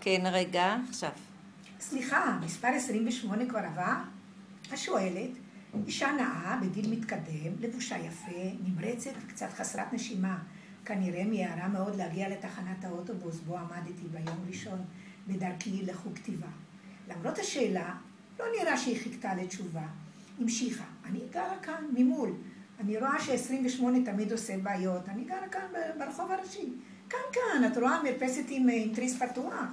כן, רגע, עכשיו. סליחה, מספר 28 כבר עבר? השואלת, אישה נאה, בגיל מתקדם, לבושה יפה, נמרצת וקצת חסרת נשימה. כנראה מיהרה מאוד להגיע לתחנת האוטובוס בו עמדתי ביום ראשון בדרכי לחוג כתיבה. למרות השאלה, לא נראה שהיא חיכתה לתשובה. המשיכה, אני גרה כאן ממול. אני רואה ש-28 תמיד עושה בעיות. אני גרה כאן ברחוב הראשי. כאן, את רואה מרפסת עם תריס פתוח?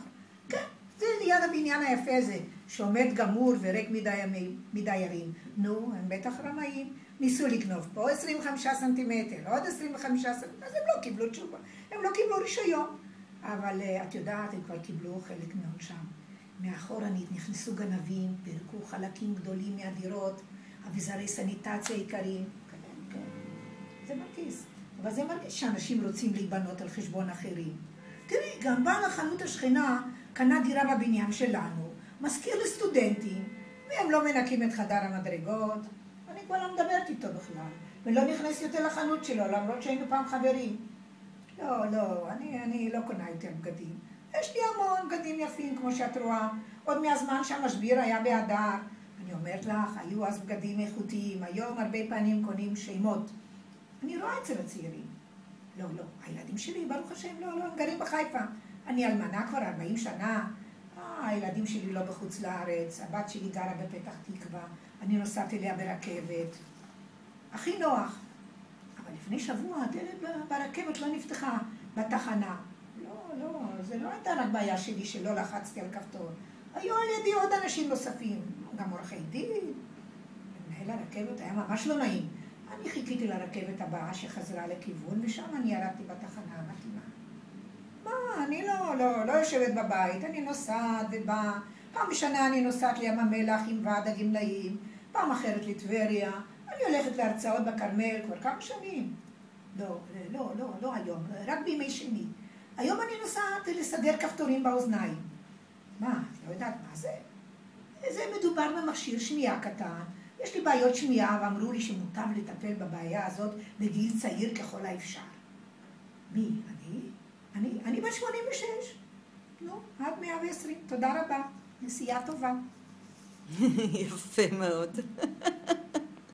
כן, זה ליד הבניין היפה הזה, שעומד גמור וריק מדיירים. נו, הם בטח רמאים. ניסו לגנוב פה 25 סנטימטר, עוד 25 סנטימטר, אז הם לא קיבלו תשובה. הם לא קיבלו רישיון. אבל את יודעת, הם כבר קיבלו חלק מעונשם. מאחורנית נכנסו גנבים, פירקו חלקים גדולים מהדירות, אביזרי סניטציה עיקריים. כן. זה מרגיז. אבל זה מרגיז שאנשים רוצים להיבנות על חשבון אחרים. תראי, גם בעל החנות השכנה קנה דירה בבניין שלנו, מזכיר לסטודנטים, והם לא מנקים את חדר המדרגות. אני כבר לא מדברת איתו בכלל, ולא נכנס יותר לחנות שלו, למרות שהיינו פעם חברים. לא, אני לא קונה יותר בגדים. יש לי המון בגדים יפים, כמו שאת רואה, עוד מהזמן שהמשביר היה בהדר. אני אומרת לך, היו אז בגדים איכותיים, היום הרבה פעמים קונים שמות. אני רואה אצל הצעירים. לא, הילדים שלי, ברוך השם, לא, הם גרים בחיפה. אני אלמנה כבר 40 שנה. הילדים שלי לא בחוץ לארץ, הבת שלי גרה בפתח תקווה, אני נוסעת אליה ברכבת. הכי נוח. אבל לפני שבוע הדלת ברכבת לא נפתחה בתחנה. לא, זה לא הייתה רק בעיה שלי שלא לחצתי על כפתור. היו על ידי עוד אנשים נוספים, גם עורכי דין. מנהל הרכבת היה ממש לא נעים. אני חיכיתי לרכבת הבאה שחזרה לכיוון, ושם אני ירדתי בתחנה המתאימה. מה, אני לא יושבת בבית, אני נוסעת ובאה. פעם בשנה אני נוסעת לים המלח עם ועד הגמלאים, פעם אחרת לטבריה. אני הולכת להרצאות בכרמל כבר כמה שנים. לא היום, רק בימי שני. היום אני נוסעת לסדר כפתורים באוזניים. מה, את לא יודעת מה זה? זה מדובר במכשיר שמיעה קטן. יש לי בעיות שמיעה ואמרו לי שמוטב לטפל בבעיה הזאת בגיל צעיר ככל האפשר. מי? אני בת 86. נו, עד 120. תודה רבה. נסיעה טובה. יפה מאוד.